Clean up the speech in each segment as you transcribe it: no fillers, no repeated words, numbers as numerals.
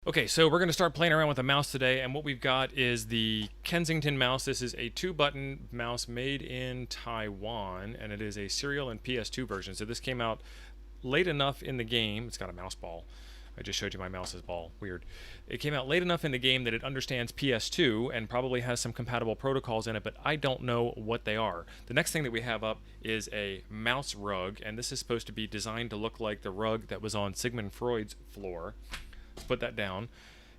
Okay, so we're going to start playing around with a mouse today, and what we've got is the Kensington Mouse. This is a 2-button mouse made in Taiwan, and it is a serial and PS2 version. So this came out late enough in the game. It's got a mouse ball. I just showed you my mouse's ball. Weird. It came out late enough in the game that it understands PS2 and probably has some compatible protocols in it, but I don't know what they are. The next thing that we have up is a mouse rug, and this is supposed to be designed to look like the rug that was on Sigmund Freud's floor. Let's put that down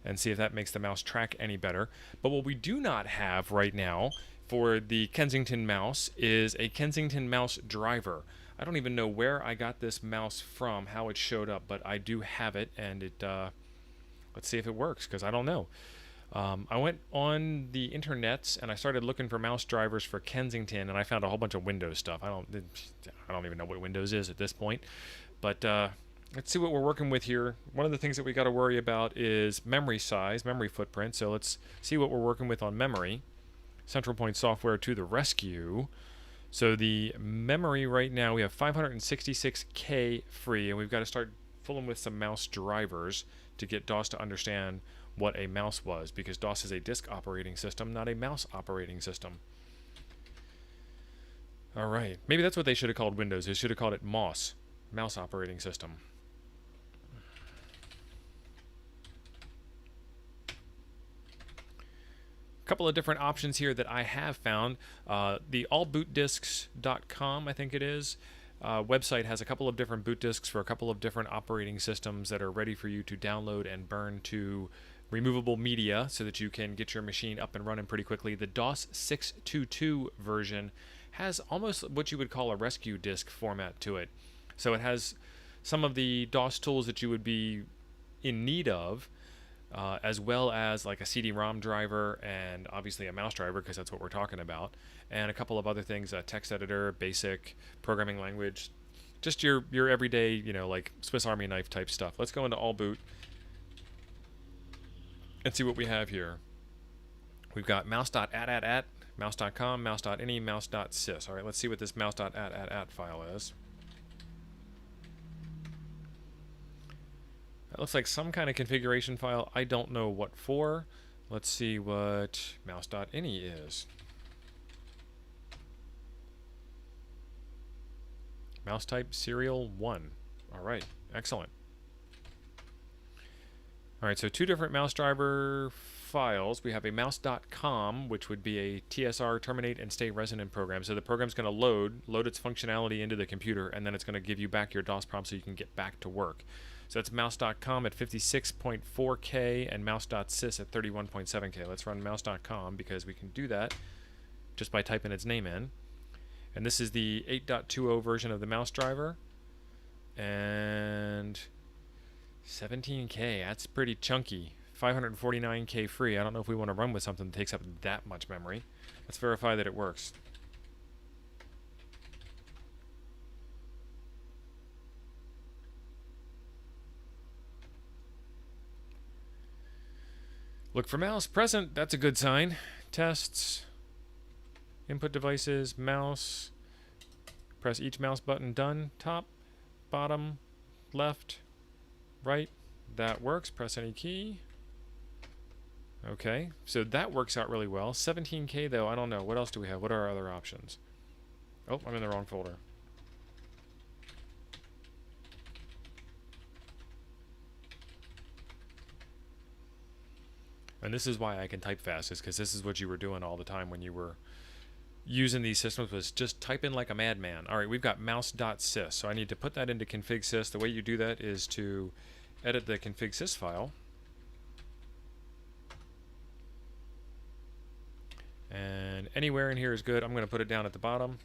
and see if that makes the mouse track any better. But what we do not have right now for the Kensington Mouse is a Kensington Mouse driver. I don't even know where I got this mouse from, how it showed up, but I do have it, and it let's see if it works, because I don't know. I went on the internets and I started looking for mouse drivers for Kensington, and I found a whole bunch of Windows stuff. I don't even know what Windows is at this point, but let's see what we're working with here. One of the things that we got to worry about is memory size, memory footprint. So let's see what we're working with on memory. Central Point Software to the rescue. So the memory right now, we have 566K free, and we've got to start fooling with some mouse drivers to get DOS to understand what a mouse was, because DOS is a disk operating system, not a mouse operating system. All right, maybe that's what they should have called Windows. They should have called it MOS, mouse operating system. Couple of different options here that I have found. The allbootdisks.com, I think it is, website has a couple of different boot disks for a couple of different operating systems that are ready for you to download and burn to removable media so that you can get your machine up and running pretty quickly. The DOS 622 version has almost what you would call a rescue disk format to it. So it has some of the DOS tools that you would be in need of, as well as like a CD-ROM driver and obviously a mouse driver, because that's what we're talking about, and a couple of other things, a text editor, basic programming language, just your everyday, like Swiss Army knife type stuff. Let's go into all boot and see what we have here. We've got mouse.at, mouse.com, mouse.any, mouse.sys. All right, let's see what this mouse.at file is. That looks like some kind of configuration file. I don't know what for. Let's see what mouse.any is. Mouse type serial 1. All right, excellent. All right, so two different mouse driver files. We have a mouse.com, which would be a TSR, terminate and stay resonant program. So the program's going to load its functionality into the computer, and then it's going to give you back your DOS prompt so you can get back to work. So that's mouse.com at 56.4K and mouse.sys at 31.7K. Let's run mouse.com because we can do that just by typing its name in. And this is the 8.20 version of the mouse driver. And 17K, that's pretty chunky. 549K free. I don't know if we want to run with something that takes up that much memory. Let's verify that it works. Look for mouse present. That's a good sign. Tests. Input devices. Mouse. Press each mouse button. Done. Top. Bottom. Left. Right. That works. Press any key. Okay. So that works out really well. 17K though. I don't know. What else do we have? What are our other options? Oh, I'm in the wrong folder. And this is why I can type fast, is because this is what you were doing all the time when you were using these systems, was just type in like a madman. All right, we've got mouse.sys, so I need to put that into Config.sys. The way you do that is to edit the Config.sys file. And anywhere in here is good. I'm going to put it down at the bottom.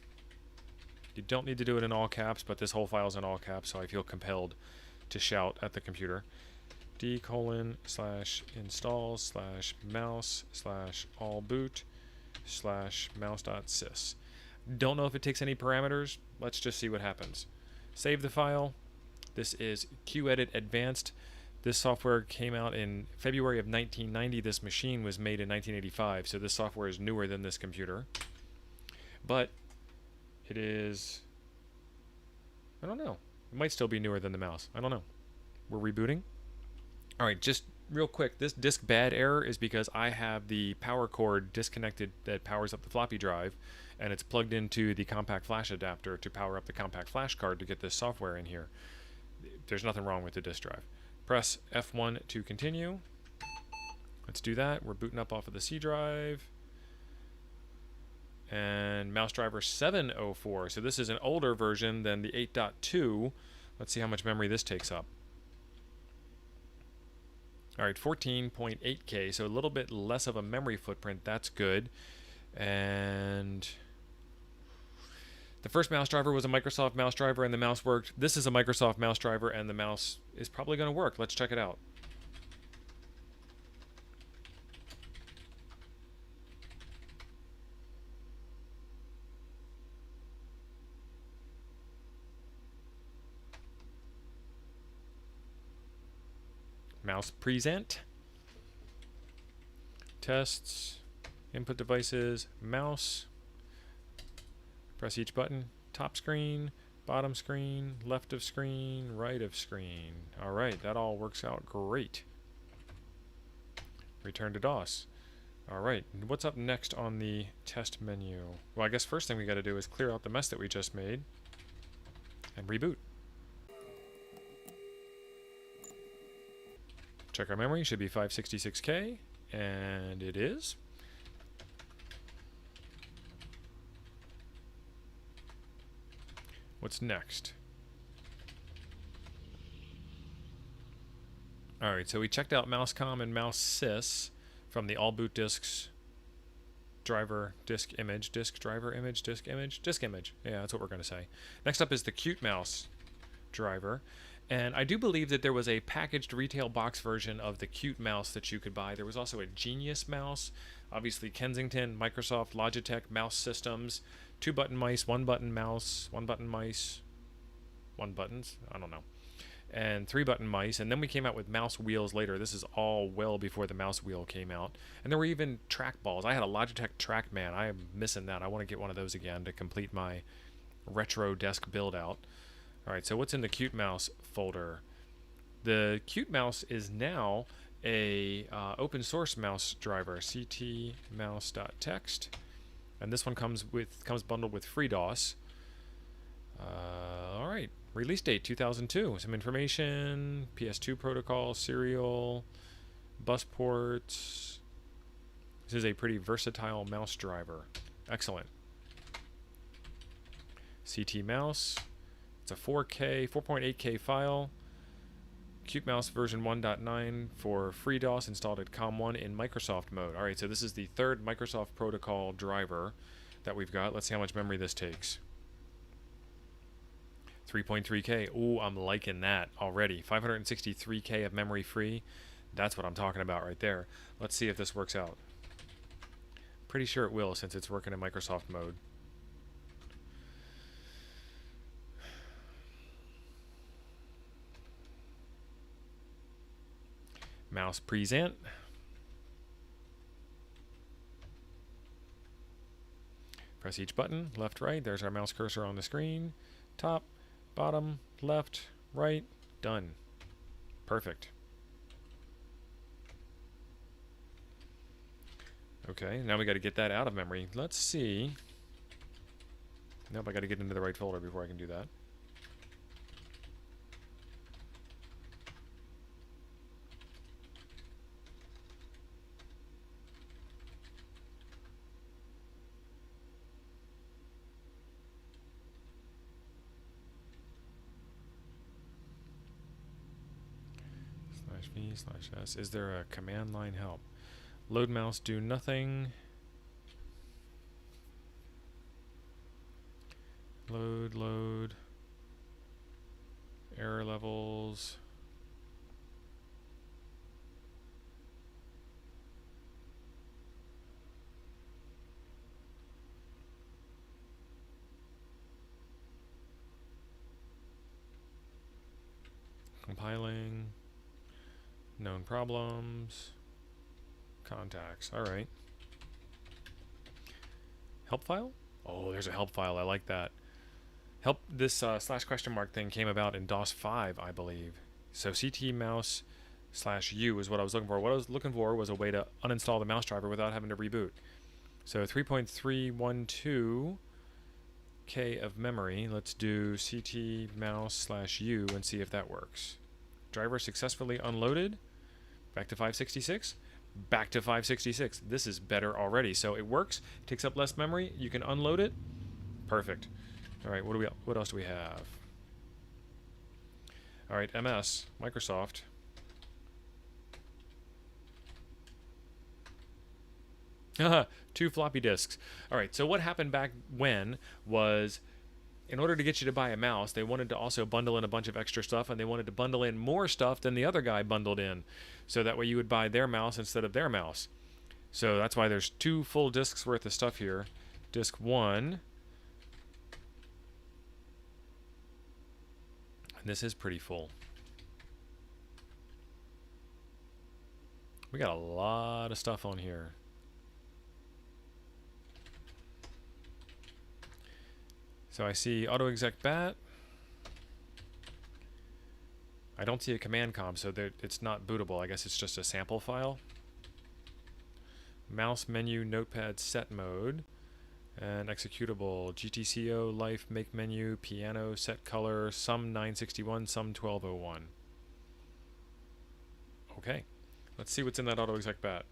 You don't need to do it in all caps, but this whole file is in all caps, so I feel compelled to shout at the computer. d:/install/mouse/allboot/mouse.sys. Don't know if it takes any parameters. Let's just see what happens. Save the file. This is QEdit Advanced. This software came out in February of 1990. This machine was made in 1985, so this software is newer than this computer. But it is, I don't know. It might still be newer than the mouse. I don't know. We're rebooting. All right, just real quick, this disk bad error is because I have the power cord disconnected that powers up the floppy drive, and it's plugged into the compact flash adapter to power up the compact flash card to get this software in here. There's nothing wrong with the disk drive. Press F1 to continue. Let's do that. We're booting up off of the C drive. And mouse driver 704. So this is an older version than the 8.2. Let's see how much memory this takes up. All right, 14.8K, so a little bit less of a memory footprint. That's good. And the first mouse driver was a Microsoft mouse driver, and the mouse worked. This is a Microsoft mouse driver, and the mouse is probably going to work. Let's check it out. Mouse present. Tests. Input devices. Mouse. Press each button. Top screen. Bottom screen. Left of screen. Right of screen. Alright, that all works out great. Return to DOS. Alright, what's up next on the test menu? Well, I guess first thing we got to do is clear out the mess that we just made. And reboot. Check our memory, should be 566K, and it is. What's next? Alright, so we checked out MouseCom and Mouse.sys from the all boot disks driver disk image, disk driver image, disk image, disk image. Yeah, that's what we're going to say. Next up is the Qt Mouse driver. And I do believe that there was a packaged retail box version of the Qt Mouse that you could buy. There was also a Genius Mouse, obviously Kensington, Microsoft, Logitech mouse systems, 2-button mice, 1-button mouse, 1-button mice, 1 buttons, I don't know, and 3-button mice. And then we came out with mouse wheels later. This is all well before the mouse wheel came out. And there were even trackballs. I had a Logitech TrackMan. I am missing that. I want to get one of those again to complete my retro desk build out. Alright, so what's in the Qt Mouse folder? The Qt Mouse is now a open source mouse driver, ctmouse.txt, and this one comes bundled with FreeDOS. Alright, release date 2002. Some information, PS2 protocol, serial, bus ports. This is a pretty versatile mouse driver. Excellent. CT Mouse. It's a 4.8K file. Qt Mouse version 1.9 for FreeDOS installed at COM1 in Microsoft mode. Alright, so this is the third Microsoft protocol driver that we've got. Let's see how much memory this takes. 3.3K. Ooh, I'm liking that already. 563K of memory free. That's what I'm talking about right there. Let's see if this works out. Pretty sure it will since it's working in Microsoft mode. Mouse present. Press each button, left, right. There's our mouse cursor on the screen. Top, bottom, left, right. Done. Perfect. Okay, now we got to get that out of memory. Let's see. Nope, I got to get into the right folder before I can do that. /v/s. Is there a command line help? Load mouse, do nothing. Load. Error levels. Compiling. Known problems. Contacts. Alright. Help file? Oh, there's a help file. I like that. Help. This /?thing came about in DOS 5, I believe. So CT Mouse /U is what I was looking for. What I was looking for was a way to uninstall the mouse driver without having to reboot. So 3.312 K of memory. Let's do ct mouse /U and see if that works. Driver successfully unloaded. Back to 566. Back to 566. This is better already. So it works. Takes up less memory. You can unload it. Perfect. All right. What else do we have? All right. MS Microsoft. Haha, 2 floppy disks. All right. So what happened back when was, in order to get you to buy a mouse, they wanted to also bundle in a bunch of extra stuff, and they wanted to bundle in more stuff than the other guy bundled in. So that way you would buy their mouse instead of their mouse. So that's why there's 2 full disks worth of stuff here. Disk 1. And this is pretty full. We got a lot of stuff on here. So I see autoexec bat. I don't see a command com, so it's not bootable. I guess it's just a sample file. Mouse menu notepad set mode. And executable GTCO life make menu piano set color some 961 some 1201. Okay, let's see what's in that autoexec bat.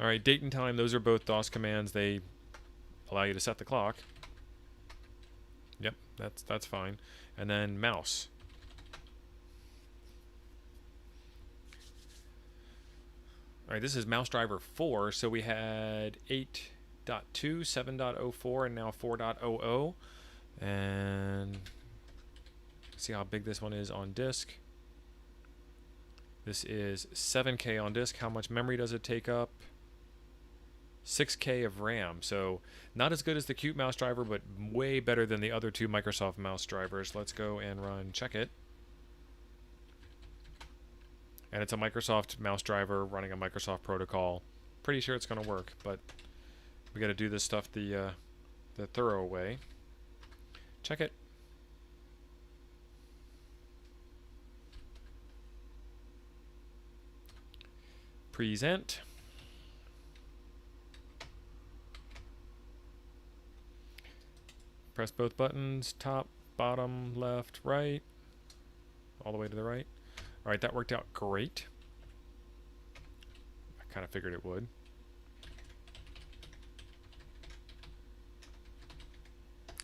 All right, date and time, those are both DOS commands. They allow you to set the clock. Yep, that's fine. And then mouse. All right, this is mouse driver 4, so we had 8.2, 7.04, and now 4.00. And see how big this one is on disk. This is 7K on disk. How much memory does it take up? 6K of RAM, so not as good as the Qt mouse driver, but way better than the other 2 Microsoft mouse drivers. Let's go and run check it. And it's a Microsoft mouse driver running a Microsoft protocol. Pretty sure it's going to work, but we got to do this stuff the thorough way. Check it. Present. Press both buttons, top, bottom, left, right, all the way to the right. All right, that worked out great. I kind of figured it would.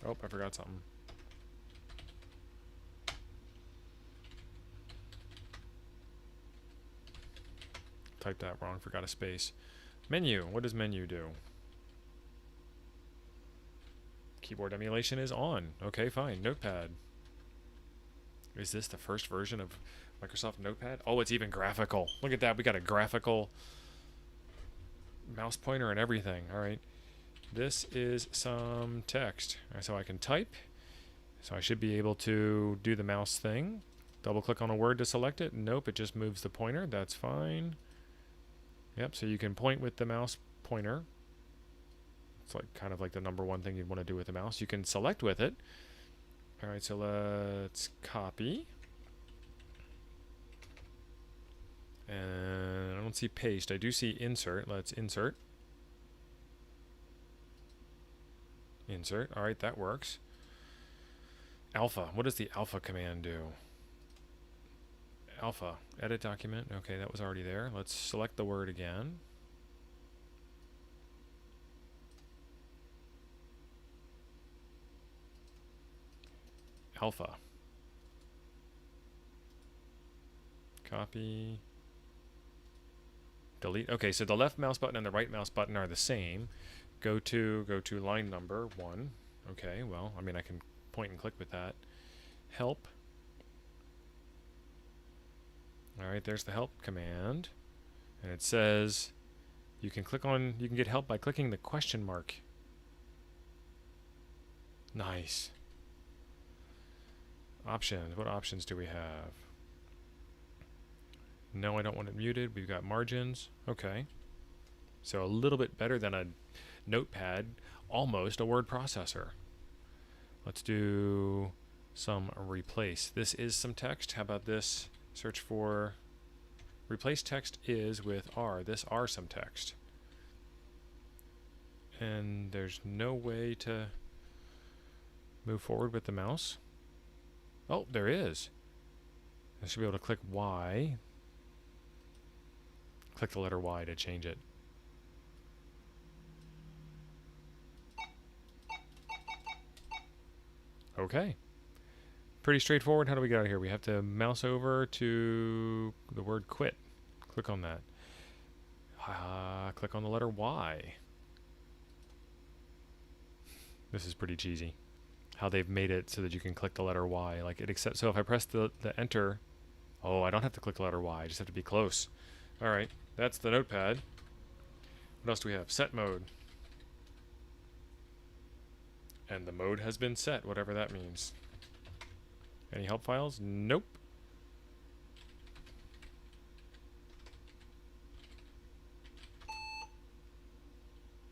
Oh, I forgot something. Typed that wrong, forgot a space. Menu, what does menu do? Keyboard emulation is on. Okay, fine. Notepad. Is this the first version of Microsoft Notepad? Oh, it's even graphical. Look at that. We got a graphical mouse pointer and everything. All right. This is some text. All right, so I can type. So I should be able to do the mouse thing. Double click on a word to select it. Nope, it just moves the pointer. That's fine. Yep, so you can point with the mouse pointer. It's like kind of like the #1 thing you'd want to do with the mouse. You can select with it. All right, so let's copy. And I don't see paste. I do see insert. Let's insert. Insert. All right, that works. Alpha. What does the alpha command do? Alpha. Edit document. Okay, that was already there. Let's select the word again. Alpha. Copy. Delete. Okay, so the left mouse button and the right mouse button are the same. Go to line number 1. Okay, well, I mean, I can point and click with that. Help. All right, there's the help command. And it says you can get help by clicking the question mark. Nice. Options. What options do we have? No, I don't want it muted. We've got margins. Okay. So a little bit better than a notepad, almost a word processor. Let's do some replace. This is some text. How about this? Search for replace text is with R. This R some text. And there's no way to move forward with the mouse. Oh, there is. I should be able to click Y. Click the letter Y to change it. Okay. Pretty straightforward. How do we get out of here? We have to mouse over to the word quit. Click on that. Click on the letter Y. This is pretty cheesy. How they've made it so that you can click the letter Y. Like it accepts. So if I press the enter, oh, I don't have to click the letter Y. I just have to be close. All right, that's the notepad. What else do we have? Set mode. And the mode has been set, whatever that means. Any help files? Nope.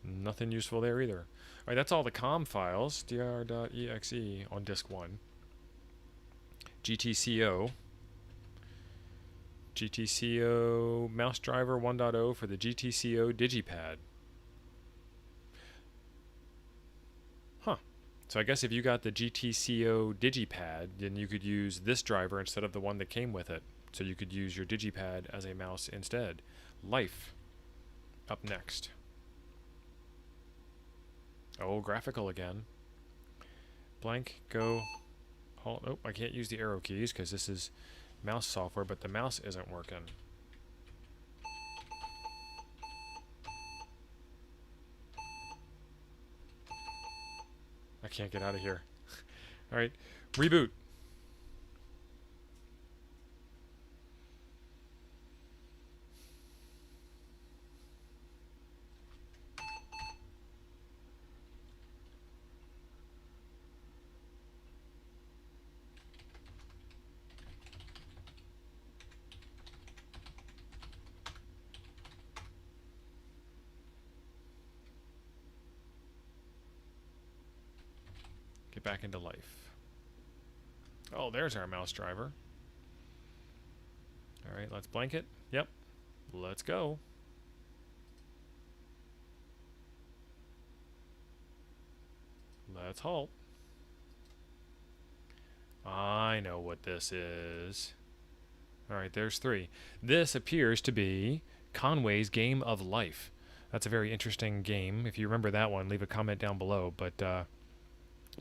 Nothing useful there either. All right, that's all the COM files. dr.exe on disk 1. GTCO. GTCO mouse driver 1.0 for the GTCO digipad. Huh. So I guess if you got the GTCO digipad, then you could use this driver instead of the one that came with it. So you could use your digipad as a mouse instead. Life. Up next. Oh, graphical again. Blank, go, halt. Oh, I can't use the arrow keys because this is mouse software, but the mouse isn't working. I can't get out of here. All right, reboot. Get back into life. Oh, there's our mouse driver. All right, let's blank it. Yep, let's go. Let's halt. I know what this is. All right, there's 3. This appears to be Conway's Game of Life. That's a very interesting game. If you remember that one, leave a comment down below. But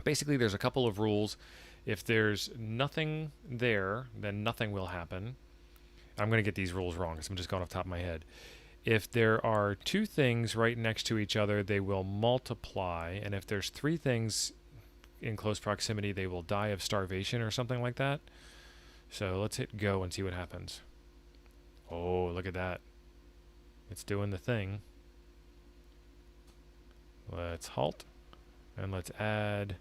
basically, there's a couple of rules. If there's nothing there, then nothing will happen. I'm going to get these rules wrong because I'm just going off the top of my head. If there are 2 things right next to each other, they will multiply. And if there's 3 things in close proximity, they will die of starvation or something like that. So let's hit go and see what happens. Oh, look at that. It's doing the thing. Let's halt. And let's add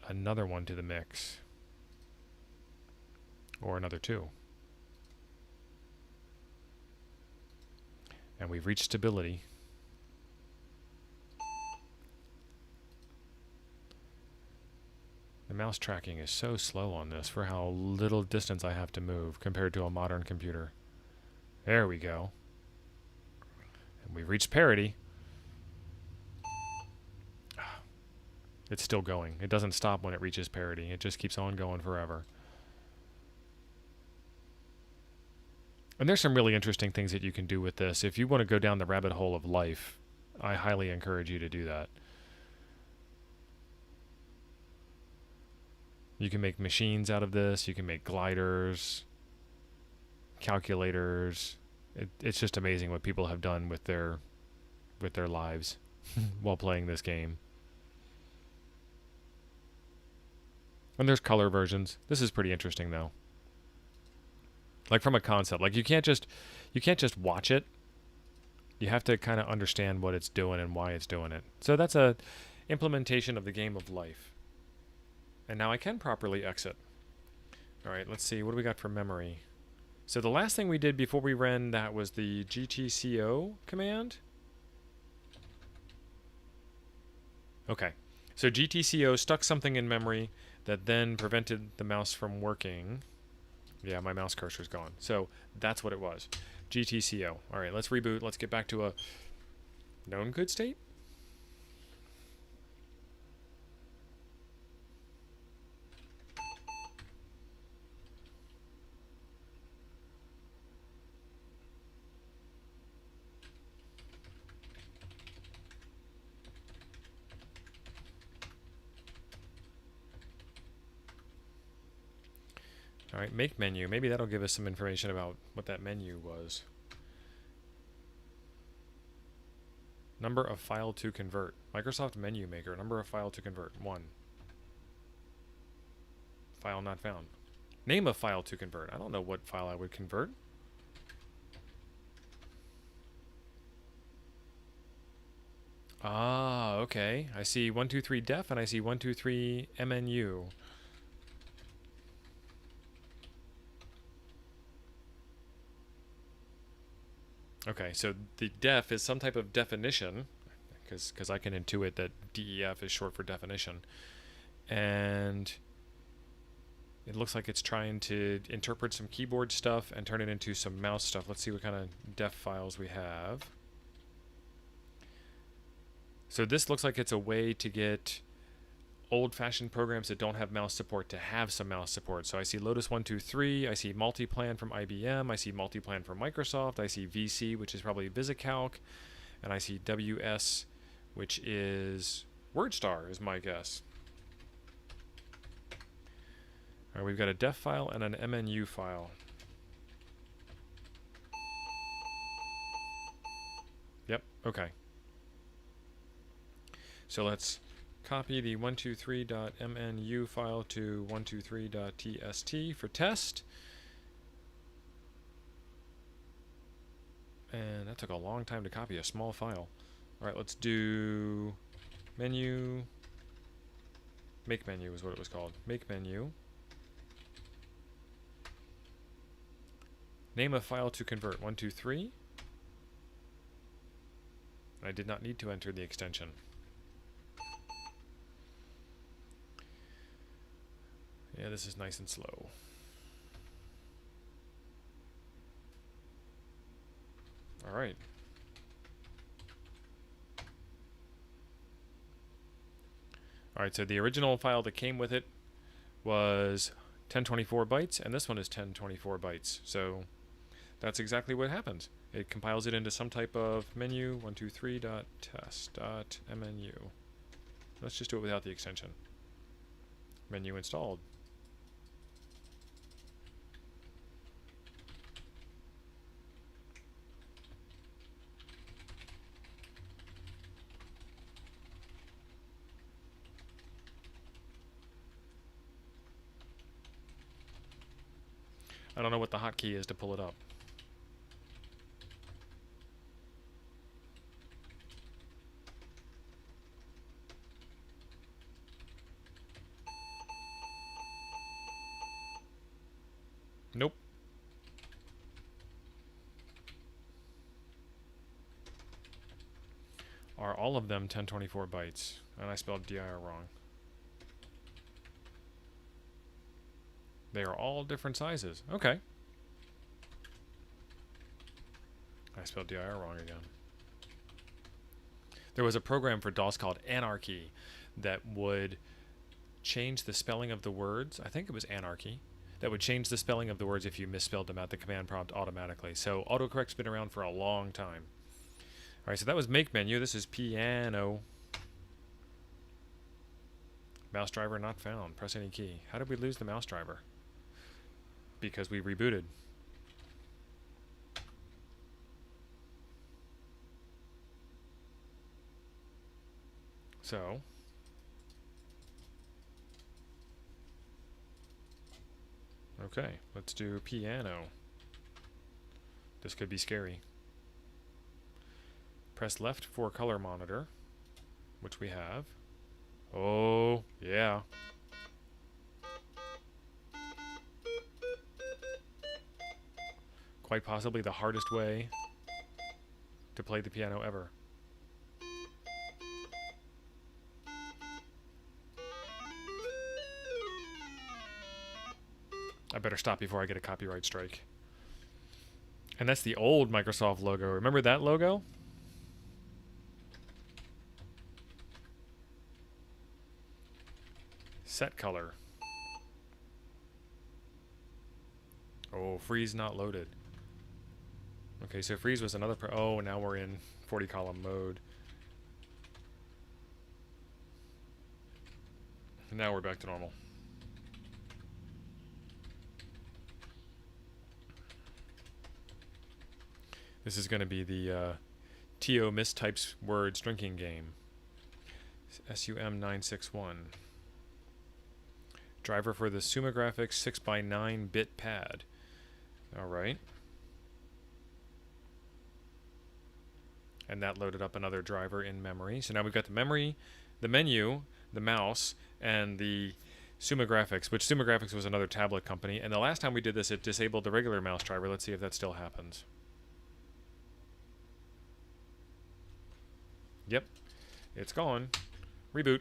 another one to the mix. Or another 2. And we've reached stability. The mouse tracking is so slow on this for how little distance I have to move compared to a modern computer. There we go. And we've reached parity. It's still going. It doesn't stop when it reaches parity. It just keeps on going forever. And there's some really interesting things that you can do with this. If you want to go down the rabbit hole of life, I highly encourage you to do that. You can make machines out of this. You can make gliders, calculators. It's just amazing what people have done with their lives while playing this game. And there's color versions. This is pretty interesting though. Like from a concept, like you can't just watch it. You have to kind of understand what it's doing and why it's doing it. So that's a implementation of the game of life. And now I can properly exit. All right, let's see. What do we got for memory? So the last thing we did before we ran that was the GTCO command. Okay. So GTCO stuck something in memory that then prevented the mouse from working. Yeah, my mouse cursor's gone. So that's what it was. GTCO. All right, let's reboot. Let's get back to a known good state. All right, make menu. Maybe that'll give us some information about what that menu was. Number of file to convert. Microsoft Menu Maker. Number of file to convert. 1. File not found. Name of file to convert. I don't know what file I would convert. Ah, okay. I see 123 def and I see 123 MNU. Okay, so the def is some type of definition, because I can intuit that DEF is short for definition. And it looks like it's trying to interpret some keyboard stuff and turn it into some mouse stuff. Let's see what kind of def files we have. So this looks like it's a way to get old-fashioned programs that don't have mouse support to have some mouse support. So I see Lotus 123, I see Multiplan from IBM, I see Multiplan from Microsoft, I see VC, which is probably VisiCalc, and I see WS, which is WordStar, is my guess. All right, we've got a def file and an MNU file. Yep, okay. So let's copy the 123.mnu file to 123.tst for test. And that took a long time to copy a small file. All right, let's do menu. Make menu is what it was called. Make menu. Name of file to convert. 123. I did not need to enter the extension. Yeah, this is nice and slow. All right. All right, so the original file that came with it was 1024 bytes, and this one is 1024 bytes. So that's exactly what happens. It compiles it into some type of menu, 123.test.mnu. Let's just do it without the extension. Menu installed. I don't know what the hotkey is to pull it up. Nope. Are all of them 1024 bytes? And I spelled dir wrong. They are all different sizes. Okay. I spelled dir wrong again. There was a program for DOS called Anarchy that would change the spelling of the words. I think it was Anarchy. That would change the spelling of the words if you misspelled them at the command prompt automatically. So autocorrect's been around for a long time. All right, so that was make menu. This is piano. Mouse driver not found. Press any key. How did we lose the mouse driver? Because we rebooted. So okay, let's do piano. This could be scary. Press left for color monitor, which we have. Oh, yeah. Quite possibly the hardest way to play the piano ever. I better stop before I get a copyright strike. And that's the old Microsoft logo. Remember that logo? Set color. Oh, freeze not loaded. Okay, so freeze was another... oh, now we're in 40 column mode. And now we're back to normal. This is going to be the TO mistypes words drinking game. SUM961. Driver for the SumaGraphics 6x9-bit pad. Alright. And that loaded up another driver in memory. So now we've got the memory, the menu, the mouse, and the SumaGraphics, which SumaGraphics was another tablet company. And the last time we did this, it disabled the regular mouse driver. Let's see if that still happens. Yep, it's gone. Reboot.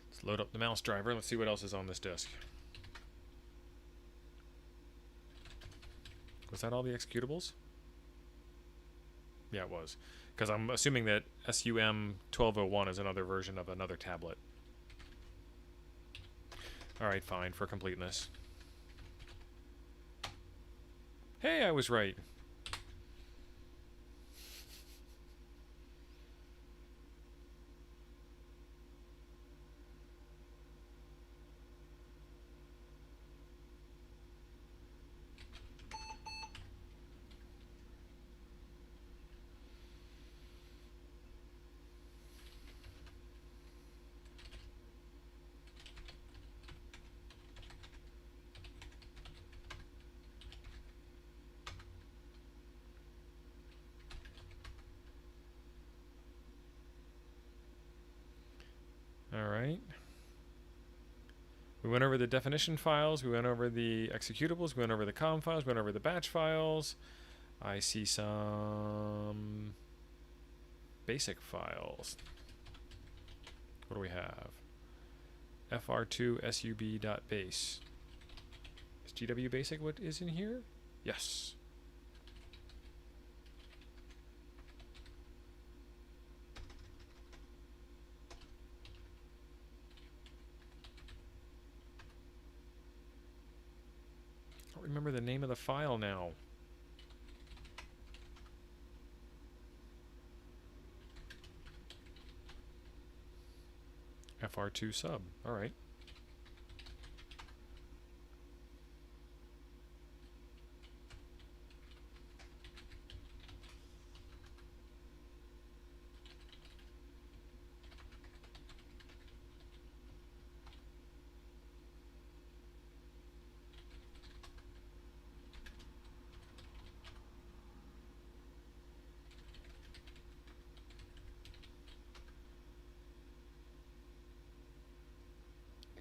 Let's load up the mouse driver. Let's see what else is on this disk. Was that all the executables? Yeah, it was. Because I'm assuming that SUM1201 is another version of another tablet. Alright, fine, for completeness. Hey, I was right. Alright. We went over the definition files, we went over the executables, we went over the com files, we went over the batch files. I see some basic files. What do we have? fr2sub.base. Is GW basic what is in here? Yes. I don't remember the name of the file now. fr2 sub. All right.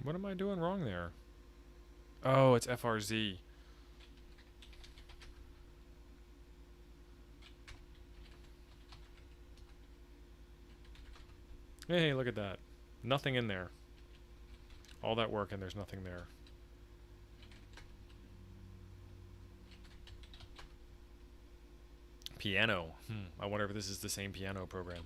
What am I doing wrong there? Oh, it's FRZ. Hey, look at that. Nothing in there. All that work and there's nothing there. Piano. I wonder if this is the same piano program.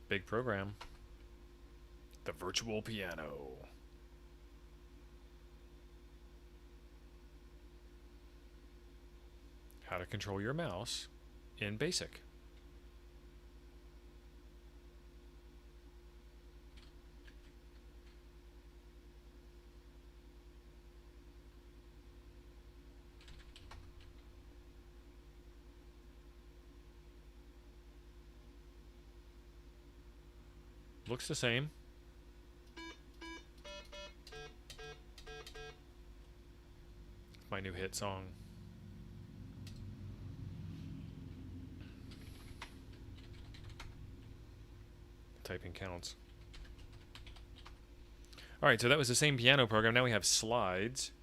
Big program. The virtual piano. How to control your mouse in BASIC. Looks the same. my new hit song. Typing counts. Alright, so that was the same piano program. Now we have slides.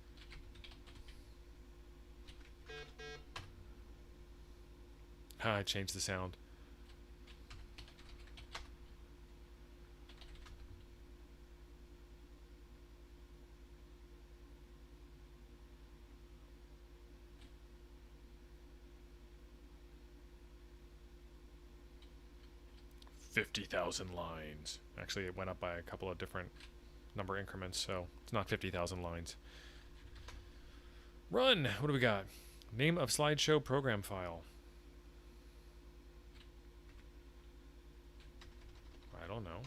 I changed the sound. $50,000 lines. Actually, it went up by a couple of different number increments, so it's not 50,000 lines. Run! What do we got? Name of slideshow program file. I don't know.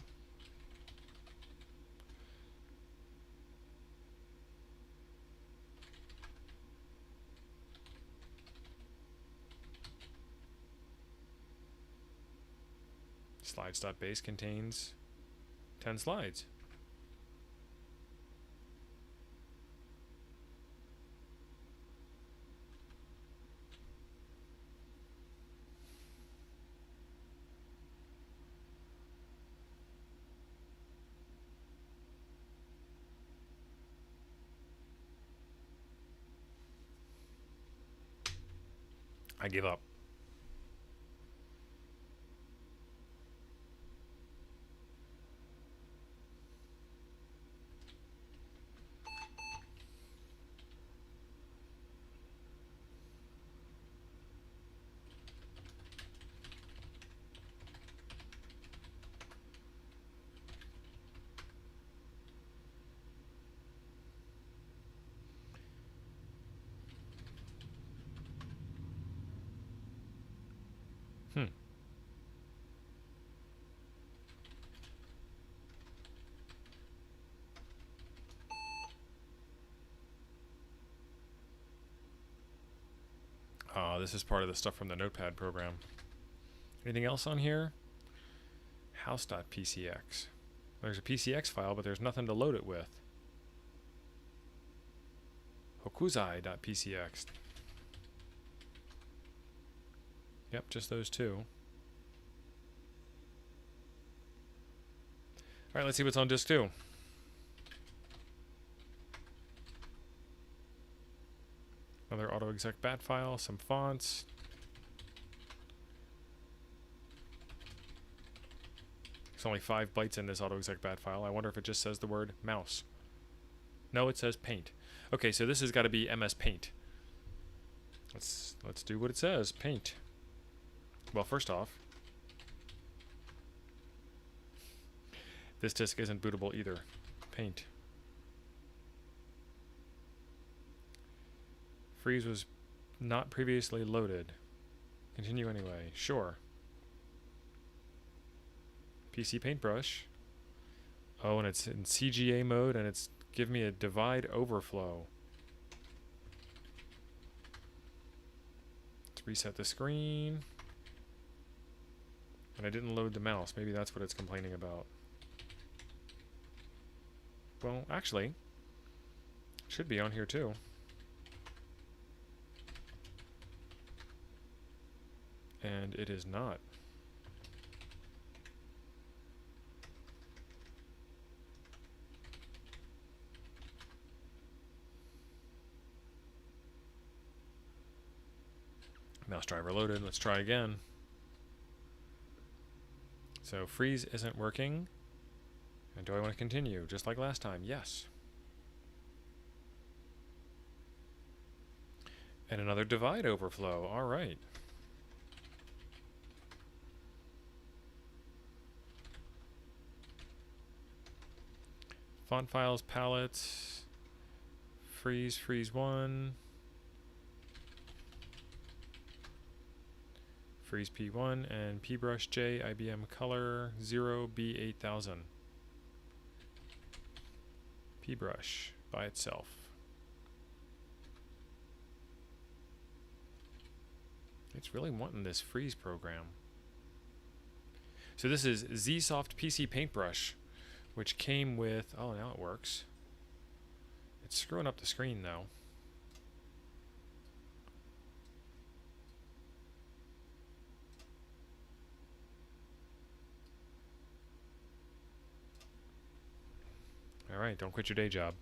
Slides.base contains 10 slides. I give up. This is part of the stuff from the notepad program. Anything else on here? House.pcx. There's a PCX file, but there's nothing to load it with. Hokuzai.pcx. Yep, just those two. Alright, let's see what's on disk 2. Another autoexec bat file, some fonts. There's only 5 bytes in this autoexec bat file. I wonder if it just says the word mouse. No, it says paint. Okay, so this has got to be MS Paint. Let's do what it says, paint. Well, first off, this disk isn't bootable either. Paint. Freeze was not previously loaded. Continue anyway. Sure. PC Paintbrush. Oh, and it's in CGA mode, and it's give me a divide overflow. Let's reset the screen. And I didn't load the mouse. Maybe that's what it's complaining about. Well, actually, it should be on here too. And it is not. Mouse driver loaded. Let's try again. So freeze isn't working. And do I want to continue? Just like last time. Yes. And another divide overflow. All right. Font files, palettes, freeze 1, freeze P1, and Pbrush J IBM color 0B8000. Pbrush by itself. It's really wanting this freeze program. So this is ZSoft PC Paintbrush, which came with, oh, now it works. It's screwing up the screen though. All right, don't quit your day job.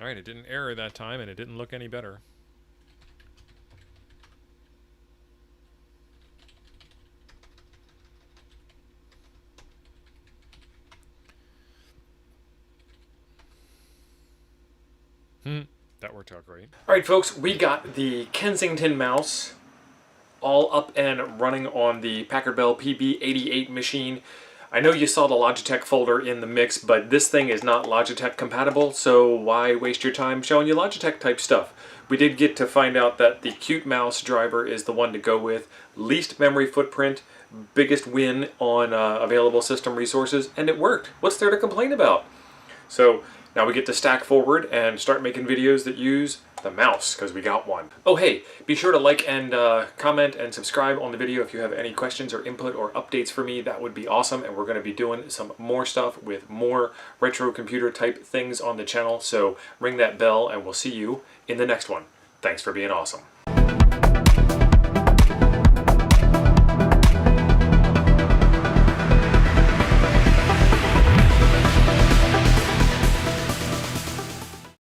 All right, it didn't error that time, and it didn't look any better. That worked out great. All right, folks, we got the Kensington Mouse all up and running on the Packard Bell PB88 machine. I know you saw the Logitech folder in the mix, but this thing is not Logitech compatible, so why waste your time showing you Logitech type stuff? We did get to find out that the Qt Mouse driver is the one to go with, least memory footprint, biggest win on available system resources, and it worked. What's there to complain about? So now we get to stack forward and start making videos that use the mouse, because we got one. Oh hey, be sure to like and comment and subscribe on the video if you have any questions or input or updates for me. That would be awesome, and we're going to be doing some more stuff with more retro computer type things on the channel, so ring that bell and we'll see you in the next one. Thanks for being awesome.